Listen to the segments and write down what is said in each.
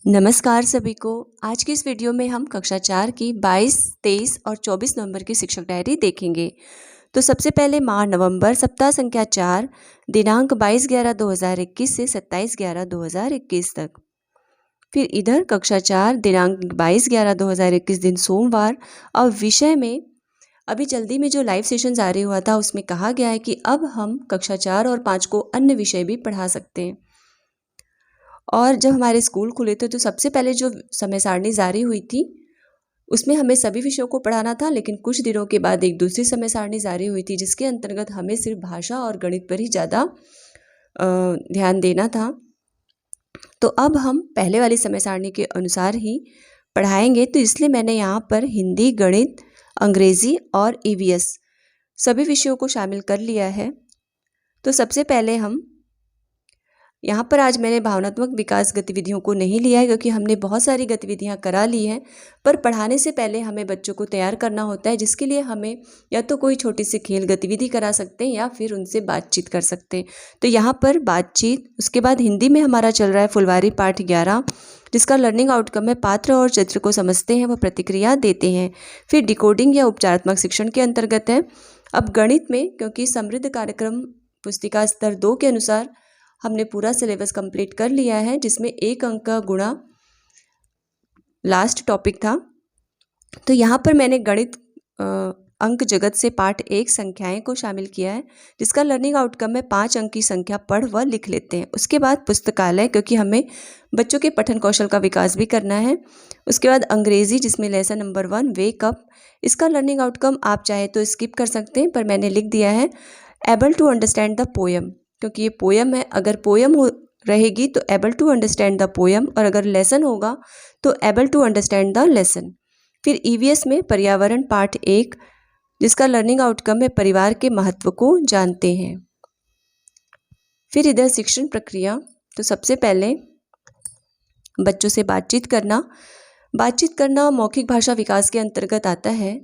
नमस्कार सभी को। आज की इस वीडियो में हम कक्षा 4 की 22, 23 और 24 नवंबर की शिक्षक डायरी देखेंगे। तो सबसे पहले माह नवंबर, सप्ताह संख्या 4, दिनांक 22/11/2021 से 27/11/2021 तक। फिर इधर कक्षा 4 दिनांक 22/11/2021 दिन सोमवार। और विषय में अभी जल्दी में जो लाइव सेशन जारी हुआ था उसमें कहा गया है कि अब हम कक्षा 4 और 5 को अन्य विषय भी पढ़ा सकते हैं। और जब हमारे स्कूल खुले थे तो सबसे पहले जो समय सारणी जारी हुई थी उसमें हमें सभी विषयों को पढ़ाना था, लेकिन कुछ दिनों के बाद एक दूसरी समय सारणी जारी हुई थी जिसके अंतर्गत हमें सिर्फ भाषा और गणित पर ही ज़्यादा ध्यान देना था। तो अब हम पहले वाली समय सारणी के अनुसार ही पढ़ाएंगे। तो इसलिए मैंने यहाँ पर हिंदी, गणित, अंग्रेज़ी और ईवीएस सभी विषयों को शामिल कर लिया है। तो सबसे पहले हम यहाँ पर आज मैंने भावनात्मक विकास गतिविधियों को नहीं लिया है क्योंकि हमने बहुत सारी गतिविधियाँ करा ली हैं, पर पढ़ाने से पहले हमें बच्चों को तैयार करना होता है, जिसके लिए हमें या तो कोई छोटी सी खेल गतिविधि करा सकते हैं या फिर उनसे बातचीत कर सकते हैं। तो यहाँ पर बातचीत, उसके बाद हिंदी में हमारा चल रहा है फुलवारी पाठ 11, जिसका लर्निंग आउटकम है पात्र और चित्र को समझते हैं व प्रतिक्रिया देते हैं। फिर डिकोडिंग या उपचारात्मक शिक्षण के अंतर्गत है। अब गणित में, क्योंकि समृद्ध कार्यक्रम पुस्तिका स्तर 2 के अनुसार हमने पूरा सिलेबस कंप्लीट कर लिया है, जिसमें 1 अंक का गुणा लास्ट टॉपिक था। तो यहाँ पर मैंने गणित अंक जगत से पाठ 1 संख्याएं को शामिल किया है, जिसका लर्निंग आउटकम में 5 अंक की संख्या पढ़ व लिख लेते हैं। उसके बाद पुस्तकालय, क्योंकि हमें बच्चों के पठन कौशल का विकास भी करना है। उसके बाद अंग्रेजी, जिसमें लेसन नंबर 1 वेक अप, इसका लर्निंग आउटकम आप चाहे तो स्किप कर सकते हैं, पर मैंने लिख दिया है able to understand the poem, क्योंकि ये पोयम है। अगर पोयम रहेगी तो able to understand the poem, और अगर लेसन होगा तो able to understand the lesson. फिर ईवीएस में पर्यावरण पाठ 1, जिसका लर्निंग आउटकम है परिवार के महत्व को जानते हैं। फिर इधर शिक्षण प्रक्रिया, तो सबसे पहले बच्चों से बातचीत करना मौखिक भाषा विकास के अंतर्गत आता है।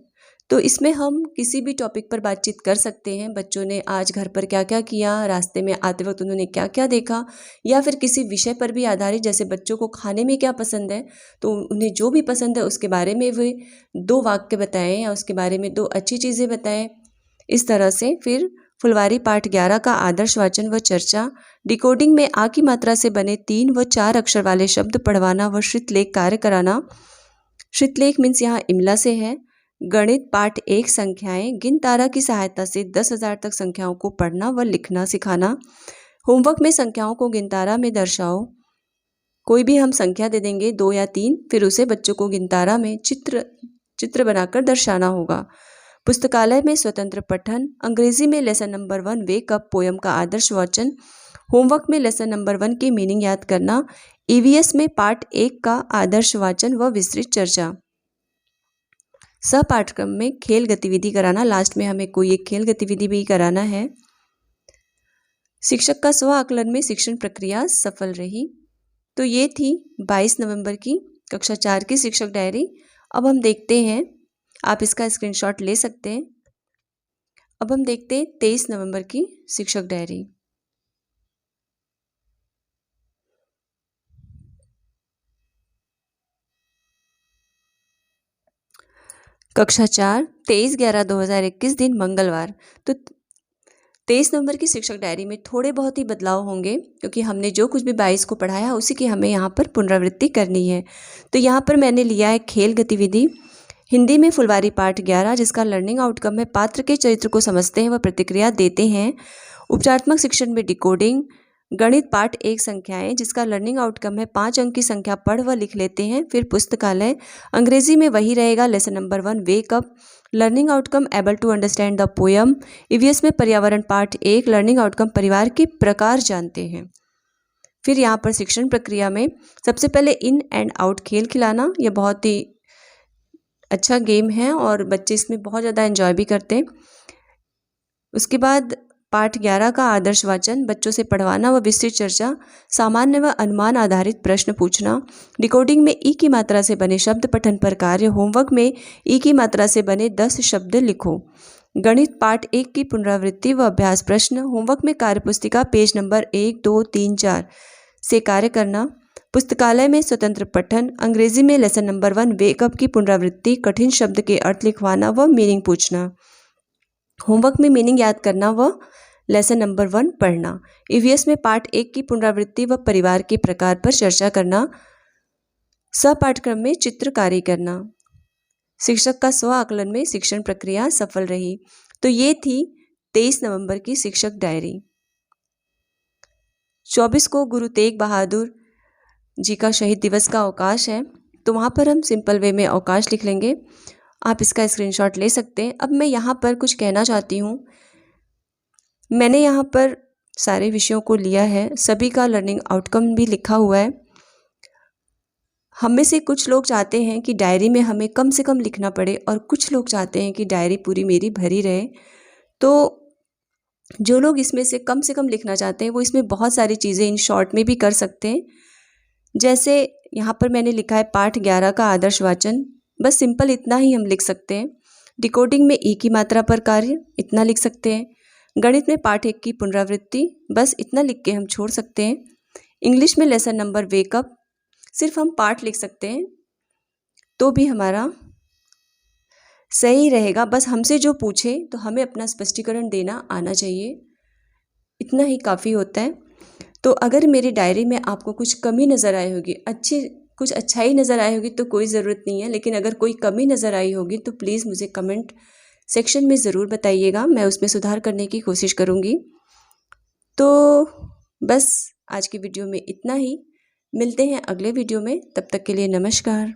तो इसमें हम किसी भी टॉपिक पर बातचीत कर सकते हैं। बच्चों ने आज घर पर क्या क्या किया, रास्ते में आते वक्त उन्होंने क्या क्या देखा, या फिर किसी विषय पर भी आधारित, जैसे बच्चों को खाने में क्या पसंद है तो उन्हें जो भी पसंद है उसके बारे में वे 2 वाक्य बताएं या उसके बारे में 2 अच्छी चीज़ें बताएं, इस तरह से। फिर फुलवारी पाठ 11 का आदर्श वाचन व चर्चा, डिकोडिंग में आ की मात्रा से बने 3 व 4 अक्षर वाले शब्द पढ़वाना व श्रुतलेख कार्य कराना। श्रुतलेख मीन्स यहाँ इमला से है। गणित पाठ 1 संख्याएं, गिन तारा की सहायता से 10,000 तक संख्याओं को पढ़ना व लिखना सिखाना। होमवर्क में संख्याओं को गिन तारा में दर्शाओ। कोई भी हम संख्या दे देंगे 2 या 3, फिर उसे बच्चों को गिन तारा में चित्र बनाकर दर्शाना होगा। पुस्तकालय में स्वतंत्र पठन, अंग्रेजी में lesson number 1 wake up poem का आदर्श वाचन, होमवर्क में लेसन नंबर 1 की मीनिंग याद करना, ईवीएस में पाठ 1 का आदर्श वाचन व विस्तृत चर्चा। सह पाठ्यक्रम में खेल गतिविधि कराना, लास्ट में हमें कोई एक खेल गतिविधि भी कराना है। शिक्षक का स्व आकलन में शिक्षण प्रक्रिया सफल रही। तो ये थी 22 नवंबर की कक्षा 4 की शिक्षक डायरी। अब हम देखते हैं, आप इसका स्क्रीनशॉट ले सकते हैं। अब हम देखते हैं 23 नवंबर की शिक्षक डायरी। कक्षा 4 23/11/2021 दिन मंगलवार। तो 23 नवंबर की शिक्षक डायरी में थोड़े बहुत ही बदलाव होंगे, क्योंकि हमने जो कुछ भी 22 को पढ़ाया उसी की हमें यहाँ पर पुनरावृत्ति करनी है। तो यहाँ पर मैंने लिया है खेल गतिविधि। हिंदी में फुलवारी पाठ 11, जिसका लर्निंग आउटकम है पात्र के चरित्र को समझते हैं व प्रतिक्रिया देते हैं। उपचारात्मक शिक्षण में डिकोडिंग। गणित पाठ 1 संख्याएं, जिसका लर्निंग आउटकम है 5 अंक की संख्या पढ़ व लिख लेते हैं। फिर पुस्तकालय, अंग्रेजी में वही रहेगा lesson number 1 wake up, learning outcome able to understand the poem. EVS में पर्यावरण पाठ 1, लर्निंग आउटकम परिवार के प्रकार जानते हैं। फिर यहाँ पर शिक्षण प्रक्रिया में सबसे पहले इन एंड आउट खेल खिलाना, यह बहुत ही अच्छा गेम है और बच्चे इसमें बहुत ज़्यादा एंजॉय भी करते हैं। उसके बाद पाठ 11 का आदर्श वाचन, बच्चों से पढ़वाना व विस्तृत चर्चा, सामान्य व अनुमान आधारित प्रश्न पूछना। डिकोडिंग में ई की मात्रा से बने शब्द पठन पर कार्य, होमवर्क में ई की मात्रा से बने 10 शब्द लिखो। गणित पाठ 1 की पुनरावृत्ति व अभ्यास प्रश्न, होमवर्क में कार्यपुस्तिका पेज नंबर 1, 2, 3, 4 से कार्य करना। पुस्तकालय में स्वतंत्र पठन, अंग्रेजी में लेसन नंबर 1 वेकअप की पुनरावृत्ति, कठिन शब्द के अर्थ लिखवाना व मीनिंग पूछना, होमवर्क में मीनिंग याद करना व लेसन नंबर 1 पढ़ना, ईवीएस में पाठ 1 की पुनरावृत्ति व परिवार के प्रकार पर चर्चा करना, सह-पाठक्रम में चित्रकारी करना। शिक्षक का स्व आकलन में शिक्षण प्रक्रिया सफल रही। तो ये थी 23 नवंबर की शिक्षक डायरी। 24 को गुरु तेग बहादुर जी का शहीद दिवस का अवकाश है, तो वहाँ पर हम सिंपल वे में अवकाश लिख लेंगे। आप इसका स्क्रीनशॉट ले सकते हैं। अब मैं यहाँ पर कुछ कहना चाहती हूँ। मैंने यहाँ पर सारे विषयों को लिया है, सभी का लर्निंग आउटकम भी लिखा हुआ है। हम में से कुछ लोग चाहते हैं कि डायरी में हमें कम से कम लिखना पड़े और कुछ लोग चाहते हैं कि डायरी पूरी मेरी भरी रहे। तो जो लोग इसमें से कम लिखना चाहते हैं वो इसमें बहुत सारी चीज़ें इन शॉर्ट में भी कर सकते हैं। जैसे यहाँ पर मैंने लिखा है पाठ 11 का आदर्श वाचन, बस सिंपल इतना ही हम लिख सकते हैं। डिकोडिंग में ई की मात्रा पर कार्य, इतना लिख सकते हैं। गणित में पाठ 1 की पुनरावृत्ति, बस इतना लिख के हम छोड़ सकते हैं। इंग्लिश में लेसन नंबर वेकअप, सिर्फ हम पाठ लिख सकते हैं तो भी हमारा सही रहेगा। बस हमसे जो पूछे तो हमें अपना स्पष्टीकरण देना आना चाहिए, इतना ही काफ़ी होता है। तो अगर मेरी डायरी में आपको कुछ कमी नज़र आई होगी, कुछ अच्छाई नज़र आई होगी तो कोई ज़रूरत नहीं है, लेकिन अगर कोई कमी नज़र आई होगी तो प्लीज़ मुझे कमेंट सेक्शन में ज़रूर बताइएगा, मैं उसमें सुधार करने की कोशिश करूँगी। तो बस आज की वीडियो में इतना ही, मिलते हैं अगले वीडियो में, तब तक के लिए नमस्कार।